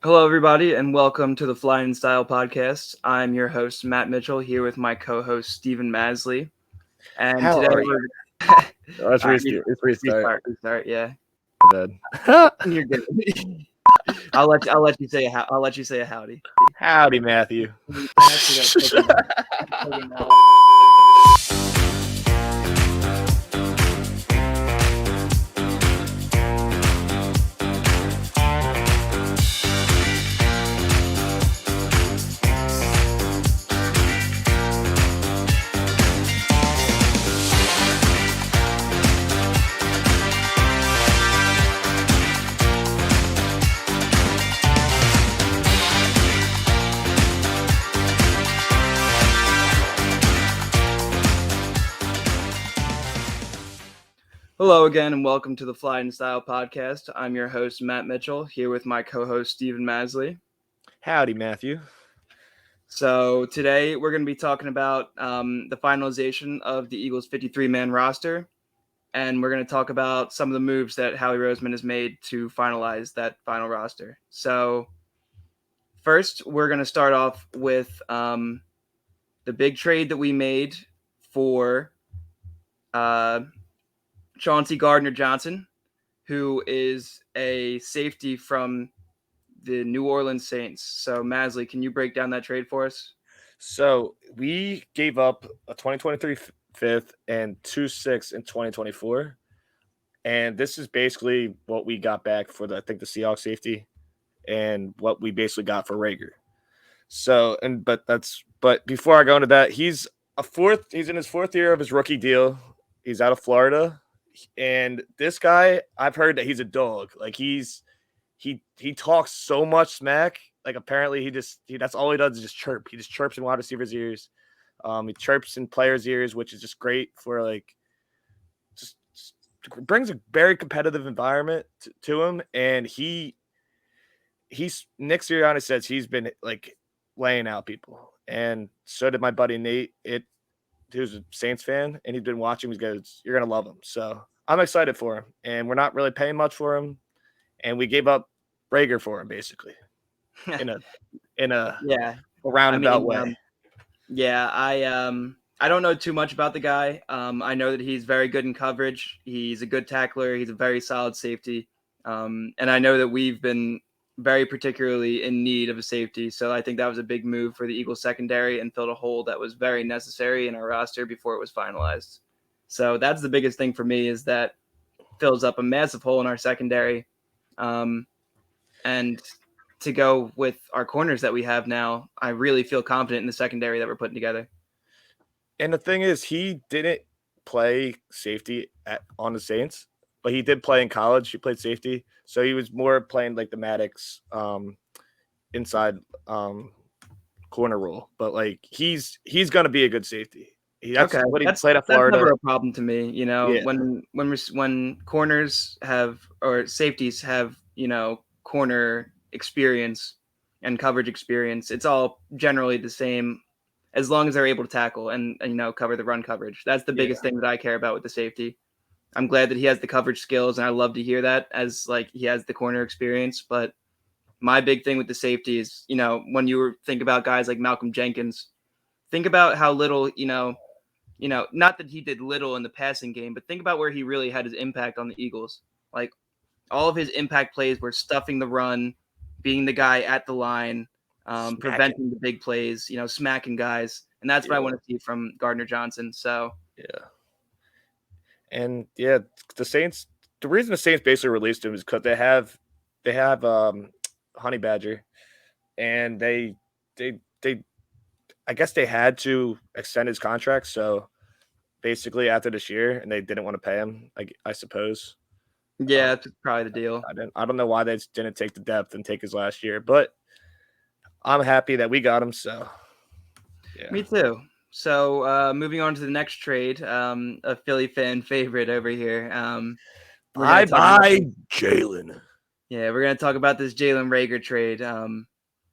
Hello, everybody, and welcome to the Flyin podcast. I'm your host, Matt Mitchell, here with my co-host, Stephen Masley. And How today are you? we're Let's all right, restart. restart. Yeah, My bad. you're good. I'll let you say a howdy. Howdy, Matthew. I actually got a token now. Hello again, and welcome to the Flyin podcast. I'm your host, Matt Mitchell, here with my co-host, Stephen Masley. Howdy, Matthew. So today we're going to be talking about the finalization of the Eagles' 53-man roster, and we're going to talk about some of the moves that Howie Roseman has made to finalize that final roster. So first, we're going to start off with the big trade that we made for Chauncey Gardner-Johnson, who is a safety from the New Orleans Saints. So Masley, can you break down that trade for us? So we gave up a 2023 fifth and 2 6 in 2024. And this is basically what we got back for the Seahawks safety and what we basically got for Reagor. But before I go into that, he's in his fourth year of his rookie deal. He's out of Florida. And this guy, I've heard that he's a dog. Like he talks so much smack. Like apparently that's all he does is just chirp. He just chirps in wide receivers' ears. He chirps in players' ears, which is just great for like just brings a very competitive environment to him. And he's Nick Sirianni says he's been like laying out people, and so did my buddy Nate. Who's a Saints fan, and he's been watching. He goes, "You're gonna love him." So I'm excited for him, and we're not really paying much for him, and we gave up Reagor for him basically in a Yeah, roundabout way. Yeah, I don't know too much about the guy. I know that he's very good in coverage. He's a good tackler. He's a very solid safety. And I know that we've been very particularly in need of a safety. So I think that was a big move for the Eagles secondary and filled a hole that was very necessary in our roster before it was finalized. So that's the biggest thing for me is that fills up a massive hole in our secondary. And to go with our corners that we have now, I really feel confident in the secondary that we're putting together. And the thing is, he didn't play safety on the Saints, but he did play in college. He played safety, so he was more playing like the Maddox inside corner role. But like he's gonna be a good safety. That's Okay, what he that's played at that's Florida. never a problem to me. You know, Yeah, when corners have or safeties have corner experience and coverage experience, it's all generally the same as long as they're able to tackle and cover the run coverage. That's the yeah. biggest thing that I care about with the safety. I'm glad that he has the coverage skills, and I love to hear that as like he has the corner experience. But my big thing with the safety is, when you think about guys like Malcolm Jenkins, think about how little, not that he did little in the passing game, but think about where he really had his impact on the Eagles. Like all of his impact plays were stuffing the run, being the guy at the line, preventing the big plays, smacking guys. And that's what I Yeah, want to see from Gardner Johnson. So yeah. And yeah, the Saints. The reason the Saints basically released him is because they have Honey Badger, and they I guess they had to extend his contract. So basically, after this year, and they didn't want to pay him. I suppose. yeah, that's probably the deal. I don't know why they didn't take the depth and take his last year, but I'm happy that we got him. So yeah, Me too. So moving on to the next trade, a Philly fan favorite over here. We're gonna bye talk about bye Jalen. Yeah, we're gonna talk about this Jalen Reagor trade.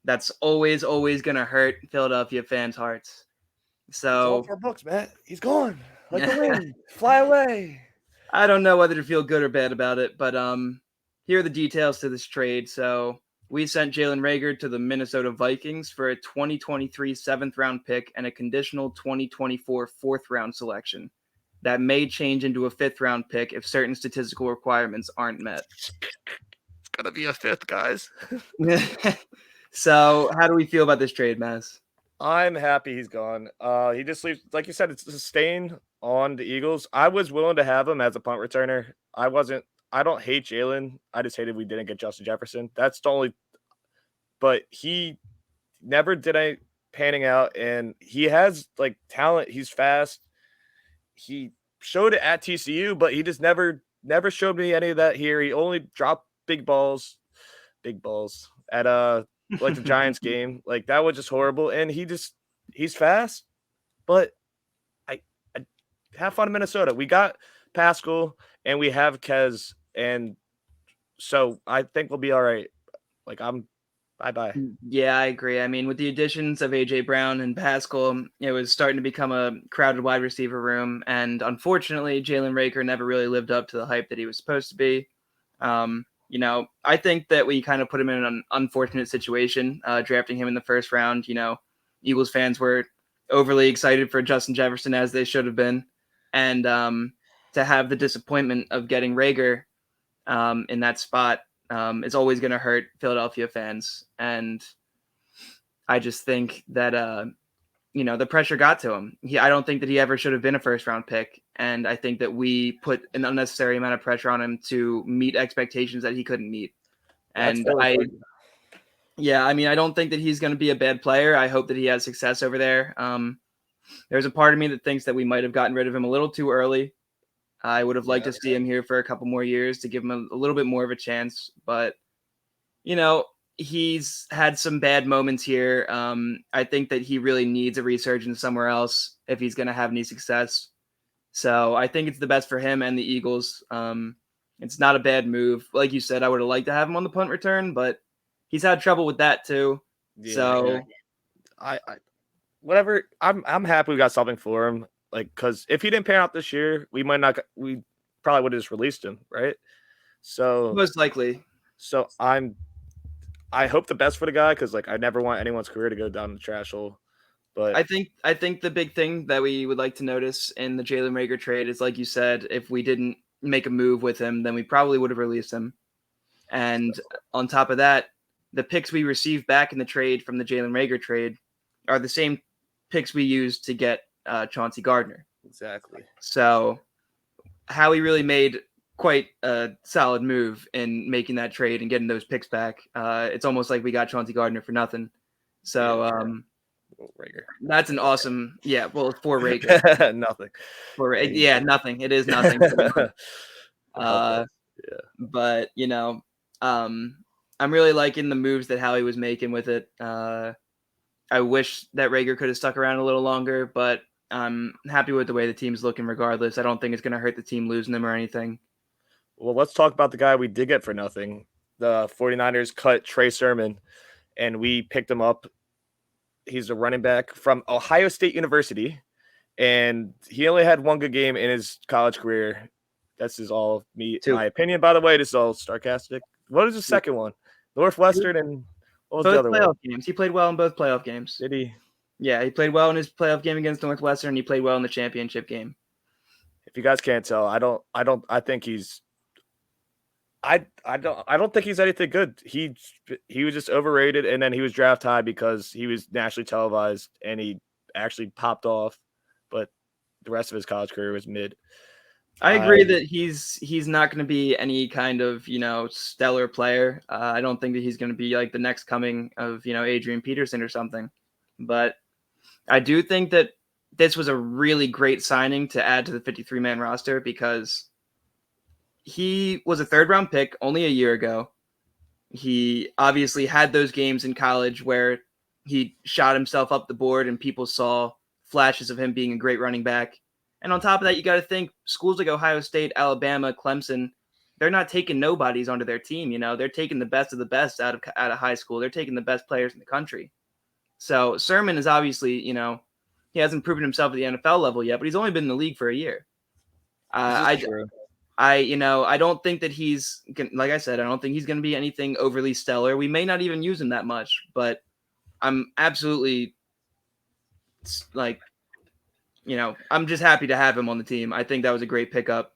That's always gonna hurt Philadelphia fans' hearts. He's all So for books, man. He's gone like the wind. Fly away. I don't know whether to feel good or bad about it, but here are the details to this trade. So we sent Jalen Reagor to the Minnesota Vikings for a 2023 7th-round pick and a conditional 2024 4th-round selection that may change into a 5th-round pick if certain statistical requirements aren't met. It's gonna be a 5th, guys. So, how do we feel about this trade, Mass? I'm happy he's gone. He just leaves, like you said, it's a stain on the Eagles. I was willing to have him as a punt returner. I don't hate Jalen. I just hated we didn't get Justin Jefferson. That's the only. But he never did any panning out, and he has like talent. He's fast. He showed it at TCU, but he just never showed me any of that here. He only dropped big balls at like the Giants game. Like that was just horrible. And he's fast, but I have fun in Minnesota. We got Pascal and we have Kez, and so I think we'll be all right. Like I'm bye. Yeah, I agree. I mean, with the additions of AJ Brown and Pascal, it was starting to become a crowded wide receiver room, and unfortunately, Jalen Reagor never really lived up to the hype that he was supposed to be. I think that we kind of put him in an unfortunate situation, drafting him in the 1st round. Eagles fans were overly excited for Justin Jefferson, as they should have been, and to have the disappointment of getting Reagor in that spot is always going to hurt Philadelphia fans. And I just think that, the pressure got to him. I don't think that he ever should have been a 1st-round pick. And I think that we put an unnecessary amount of pressure on him to meet expectations that he couldn't meet. And I don't think that he's going to be a bad player. I hope that he has success over there. There's a part of me that thinks that we might have gotten rid of him a little too early. I would have liked to see him here for a couple more years to give him a little bit more of a chance. But, he's had some bad moments here. I think that he really needs a resurgence somewhere else if he's going to have any success. So I think it's the best for him and the Eagles. It's not a bad move. Like you said, I would have liked to have him on the punt return, but he's had trouble with that too. I whatever. I'm happy we got something for him. Like, because if he didn't pan out this year, we probably would have just released him, right? So most likely. So I hope the best for the guy, because like I never want anyone's career to go down the trash hole. But I think the big thing that we would like to notice in the Jalen Reagor trade is, like you said, if we didn't make a move with him, then we probably would have released him. And on top of that, the picks we received back in the trade from the Jalen Reagor trade are the same picks we used to get Chauncey Gardner. Exactly. So Howie really made quite a solid move in making that trade and getting those picks back. It's almost like we got Chauncey Gardner for nothing. So Reagor. That's an awesome. Yeah, well, it's for Reagor. Nothing. Nothing. It is nothing. But I'm really liking the moves that Howie was making with it. I wish that Reagor could have stuck around a little longer, but I'm happy with the way the team's looking regardless. I don't think it's going to hurt the team losing them or anything. Well, let's talk about the guy we did get for nothing. The 49ers cut Trey Sermon, and we picked him up. He's a running back from Ohio State University, and he only had one good game in his college career. This is all my opinion, by the way. This is all sarcastic. What is the second one? Northwestern and what was both the other playoff one? Games. He played well in both playoff games. Did he? Yeah, he played well in his playoff game against Northwestern. He played well in the championship game. If you guys can't tell, I think he's. I don't think he's anything good. He was just overrated, and then he was draft high because he was nationally televised and he actually popped off. But the rest of his college career was mid. I agree that he's not going to be any kind of stellar player. I don't think that he's going to be like the next coming of Adrian Peterson or something. But I do think that this was a really great signing to add to the 53-man roster because he was a 3rd-round pick only a year ago. He obviously had those games in college where he shot himself up the board and people saw flashes of him being a great running back. And on top of that, you got to think schools like Ohio State, Alabama, Clemson, they're not taking nobodies onto their team. They're taking the best of the best out of high school. They're taking the best players in the country. So Sermon is obviously, he hasn't proven himself at the NFL level yet, but he's only been in the league for a year. True. I don't think that like I said, I don't think he's going to be anything overly stellar. We may not even use him that much, but I'm absolutely like, I'm just happy to have him on the team. I think that was a great pickup.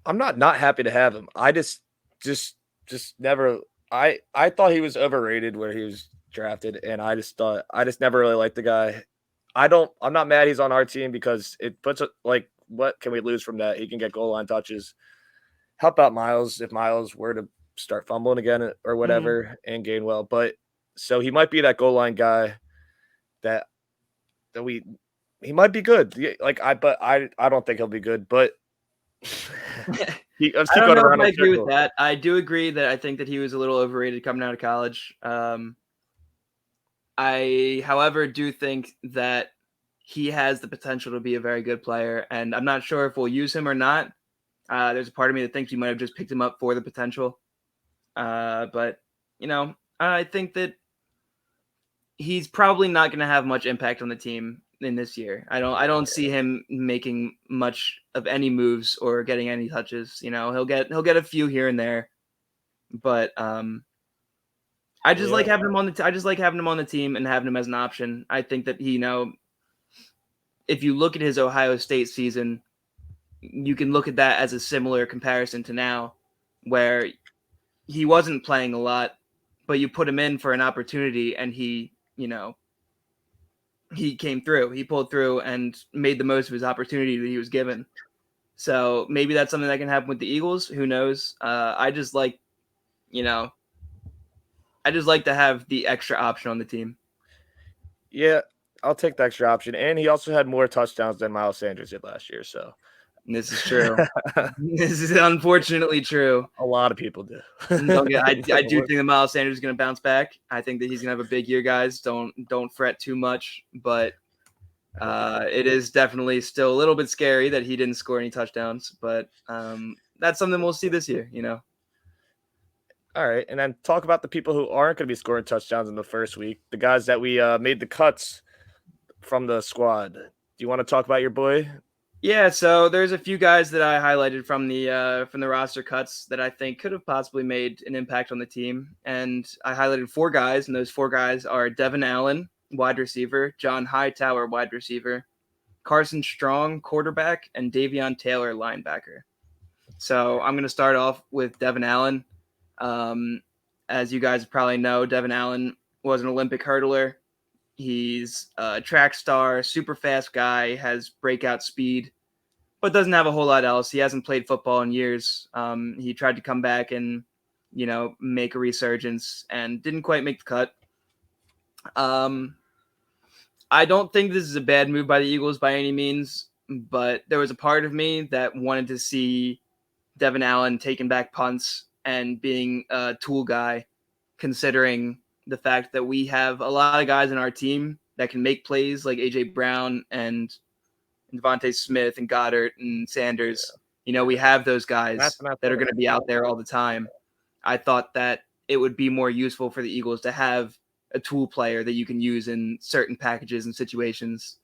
I'm not happy to have him. I just never. I thought he was overrated where he was drafted, and I just never really liked the guy. I'm not mad he's on our team because it puts like, what can we lose from that? He can get goal line touches. Help out Miles if Miles were to start fumbling again or whatever, and Gainwell. But so he might be that goal line guy that he might be good. But I don't think he'll be good. But I don't know if I agree with that. I do agree that I think that he was a little overrated coming out of college. I, however, do think that he has the potential to be a very good player, and I'm not sure if we'll use him or not. There's a part of me that thinks we might have just picked him up for the potential. But I think that he's probably not going to have much impact on the team in this year. I don't see him making much of any moves or getting any touches. He'll get a few here and there, but I just like having him on the team and having him as an option. I think that if you look at his Ohio State season, you can look at that as a similar comparison to now, where he wasn't playing a lot, but you put him in for an opportunity and he came through. He pulled through and made the most of his opportunity that he was given. So maybe that's something that can happen with the Eagles. Who knows? I just like to have the extra option on the team. Yeah, I'll take the extra option. And he also had more touchdowns than Miles Sanders did last year. So this is true. This is unfortunately true. A lot of people do. I do think that Miles Sanders is going to bounce back. I think that he's going to have a big year, guys. Don't fret too much. But it is definitely still a little bit scary that he didn't score any touchdowns. But that's something we'll see this year, All right, and then talk about the people who aren't going to be scoring touchdowns in the first week, the guys that we made the cuts from the squad. Do you want to talk about your boy? Yeah, so there's a few guys that I highlighted from the roster cuts that I think could have possibly made an impact on the team, and I highlighted 4 guys, and those 4 guys are Devin Allen, wide receiver, John Hightower, wide receiver, Carson Strong, quarterback, and Davion Taylor, linebacker. So I'm going to start off with Devin Allen. As you guys probably know, Devin Allen was an Olympic hurdler. He's a track star, super fast guy, has breakout speed, but doesn't have a whole lot else. He hasn't played football in years. He tried to come back and, make a resurgence and didn't quite make the cut. I don't think this is a bad move by the Eagles by any means, but there was a part of me that wanted to see Devin Allen taking back punts and being a tool guy, considering the fact that we have a lot of guys in our team that can make plays like A.J. Brown and Devontae Smith and Goddard and Sanders. We have those guys that are going to be out there all the time. I thought that it would be more useful for the Eagles to have a tool player that you can use in certain packages and situations.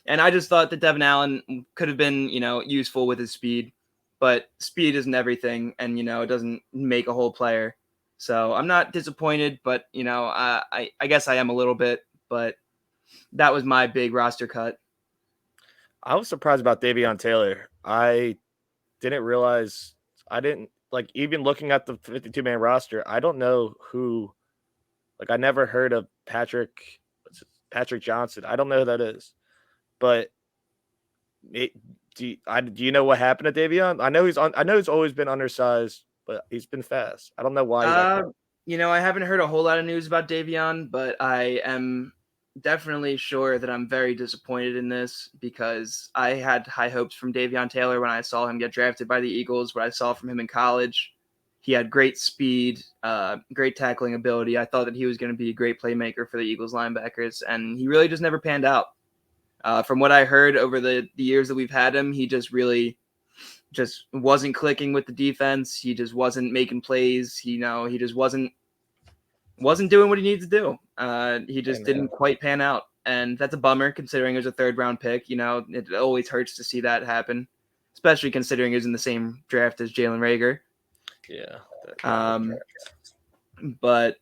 And I just thought that Devin Allen could have been, useful with his speed, but speed isn't everything. And, it doesn't make a whole player. So I'm not disappointed, but, I guess I am a little bit, but that was my big roster cut. I was surprised about Davion Taylor. I didn't realize even looking at the 52-man roster, I don't know who, I never heard of Patrick Johnson. I don't know who that is, but do you know what happened to Davion? I know he's always been undersized, but he's been fast. I don't know why. I haven't heard a whole lot of news about Davion, but I am definitely sure that I'm very disappointed in this because I had high hopes from Davion Taylor when I saw him get drafted by the Eagles, what I saw from him in college. He had great speed, great tackling ability. I thought that he was going to be a great playmaker for the Eagles linebackers, and he really just never panned out. From what I heard over the years that we've had him, he just really just wasn't clicking with the defense. He just wasn't making plays. He just wasn't doing what he needed to do. He just didn't quite pan out. And that's a bummer considering it was a 3rd round pick. It always hurts to see that happen. especially considering he was in the same draft as Jalen Reagor. Yeah. But,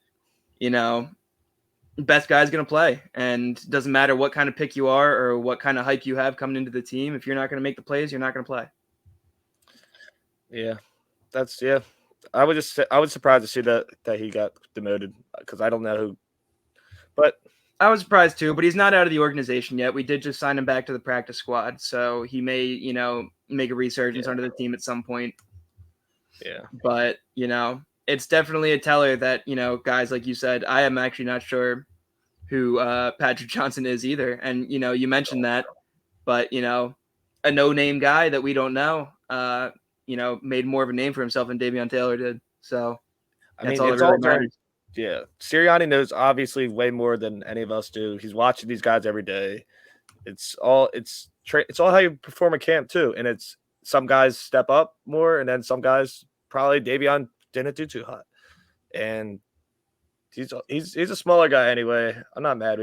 best guy's going to play. And doesn't matter what kind of pick you are or what kind of hype you have coming into the team. If you're not going to make the plays, you're not going to play. Yeah. I was surprised to see that he got demoted because I don't know who. But I was surprised too, but he's not out of the organization yet. We did just sign him back to the practice squad, so he may, make a resurgence under the team at some point. Yeah. But, it's definitely a teller that, guys, like you said, I am actually not sure who Patrick Johnson is either. And, you mentioned that, but, a no-name guy that we don't know, made more of a name for himself than Davion Taylor did. So that's all that really matters. Yeah, Sirianni knows obviously way more than any of us do. He's watching these guys every day. It's all how you perform a camp too, and it's some guys step up more, and then some guys probably Davion didn't do too hot, and he's a smaller guy anyway. I'm not mad.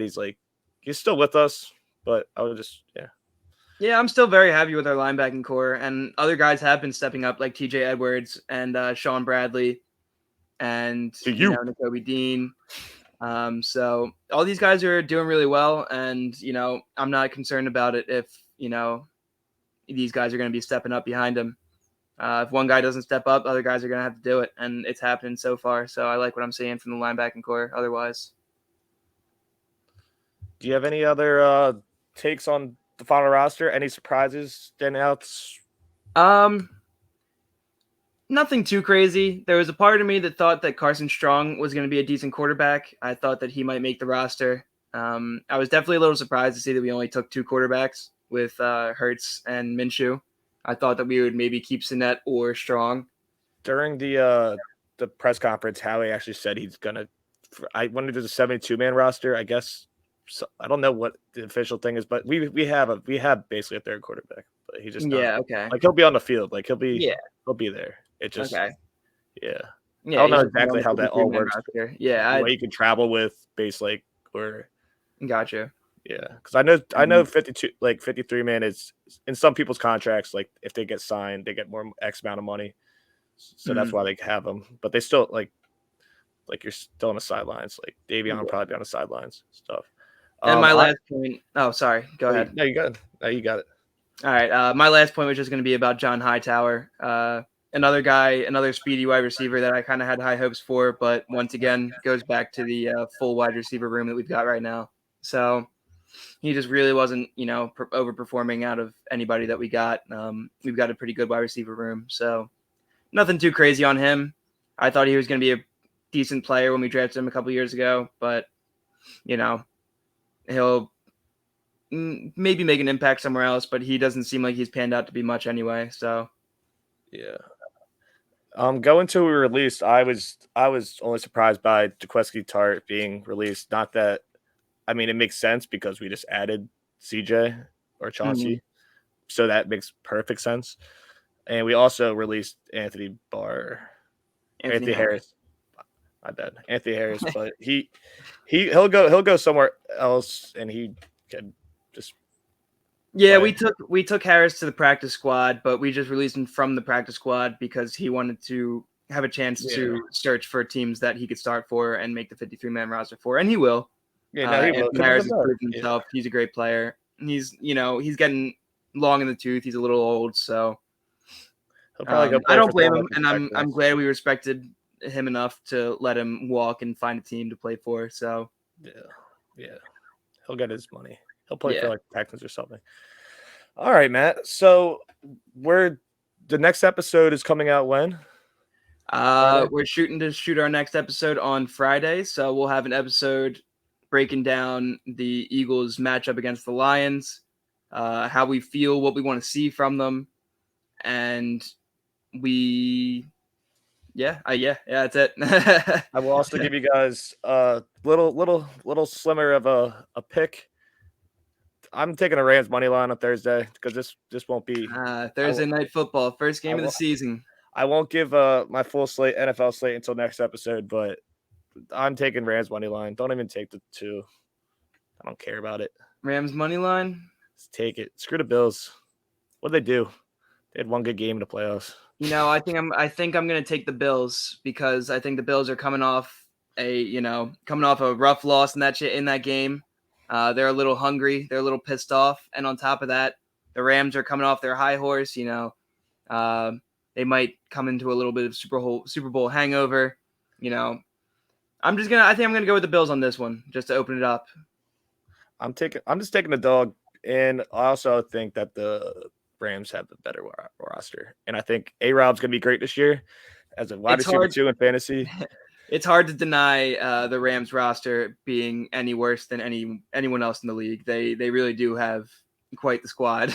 He's still with us, but I would just Yeah, I'm still very happy with our linebacking core, and other guys have been stepping up, like TJ Edwards and Sean Bradley and Nakobe Dean. So all these guys are doing really well, and I'm not concerned about it if these guys are going to be stepping up behind him. If one guy doesn't step up, other guys are going to have to do it, and it's happening so far. So I like what I'm seeing from the linebacking core. Otherwise, do you have any other takes on the final roster? Any surprises, standouts? Nothing too crazy. There was a part of me that thought that Carson Strong was going to be a decent quarterback. I thought that he might make the roster. I was definitely a little surprised to see that we only took 2 quarterbacks with Hurts and Minshew. I thought that we would maybe keep Sinnett or Strong. During the press conference, Howie actually said he's gonna. I wanted to do the 72-man roster. I guess I don't know what the official thing is, but we have basically a third quarterback, but he just okay. Like he'll be on the field, like he'll be there. It just okay. Yeah. Yeah, I don't know exactly how that all works. Roster. Yeah, what you can travel with, or gotcha. Yeah, because I know 53 man is in some people's contracts. Like if they get signed, they get more X amount of money, so that's why they have them. But they still like you're still on the sidelines. Like Davion will probably be on the sidelines stuff. And my last point. Oh, sorry. Go ahead. No, you got it. No, you got it. All right. My last point was just going to be about John Hightower. Another guy, another speedy wide receiver that I kind of had high hopes for, but once again goes back to the full wide receiver room that we've got right now. So he just really wasn't, overperforming out of anybody that we got. We've got a pretty good wide receiver room, so nothing too crazy on him. I thought he was going to be a decent player when we drafted him a couple years ago, but he'll maybe make an impact somewhere else, but he doesn't seem like he's panned out to be much anyway. So yeah. Going to a release, I was only surprised by Jaquiski Tart being released. Not that, I mean, it makes sense because we just added CJ or Chauncey, so that makes perfect sense. And we also released Anthony Harris. My bad, Anthony Harris, but he'll go somewhere else, and he can just. Yeah, we took Harris to the practice squad, but we just released him from the practice squad because he wanted to have a chance to search for teams that he could start for and make the 53-man roster for, and he will. Yeah, no, he will. Harris has proven himself. He's a great player. He's getting long in the tooth. He's a little old, so he'll probably go. I don't blame him, and I'm glad we respected him enough to let him walk and find a team to play for. So yeah, he'll get his money. He'll play for like Texans or something. All right, Matt. So the next episode is coming out when? We're shooting to shoot our next episode on Friday, so we'll have an episode breaking down the Eagles matchup against the Lions, how we feel, what we want to see from them, and that's it. I will also give you guys a little slimmer of a pick. I'm taking a Rams money line on Thursday because this won't be Thursday night football, first game of the season. I won't give my full NFL slate until next episode, but I'm taking Rams money line. Don't even take the 2. I don't care about it. Rams money line. Let's take it. Screw the Bills. What did they do? They had one good game in the playoffs. I think I'm gonna take the Bills because I think the Bills are coming off a rough loss in that game. They're a little hungry, they're a little pissed off, and on top of that, the Rams are coming off their high horse. They might come into a little bit of Super Bowl hangover. I think I'm gonna go with the Bills on this one just to open it up. I'm just taking the dog, and I also think that the Rams have the better roster, and I think A-Rob's gonna be great this year as a wide receiver 2 in fantasy. It's hard to deny the Rams roster being any worse than anyone else in the league. They really do have quite the squad.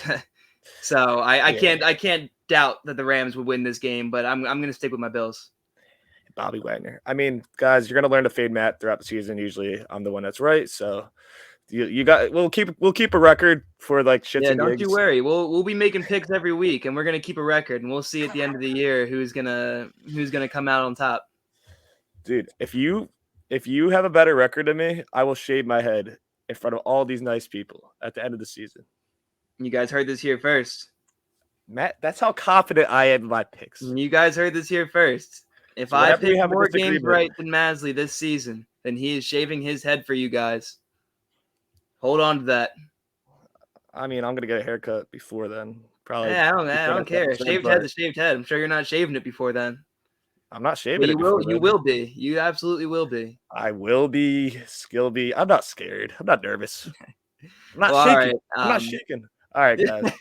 So I can't doubt that the Rams would win this game, but I'm gonna stick with my Bills. Bobby Wagner. I mean, guys, you're gonna learn to fade Matt throughout the season. Usually, I'm the one that's right. So we'll keep a record for like shits and gigs. Don't you worry. We'll be making picks every week, and we're gonna keep a record, and we'll see at the end of the year who's gonna come out on top. Dude, if you have a better record than me, I will shave my head in front of all these nice people at the end of the season. You guys heard this here first. Matt, that's how confident I am in my picks. You guys heard this here first. If I pick more games right than Masley this season, then he is shaving his head for you guys. Hold on to that. I mean, I'm going to get a haircut before then. Probably. Yeah, I don't care. Shaved head's a shaved head. I'm sure you're not shaving it before then. I'm not shaving it. You will be. You absolutely will be. I will be. I'm not scared. I'm not nervous. I'm not shaking. Right. I'm not shaking. All right, guys.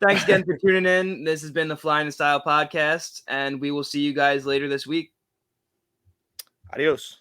Thanks again for tuning in. This has been the Flyin' in Style podcast, and we will see you guys later this week. Adios.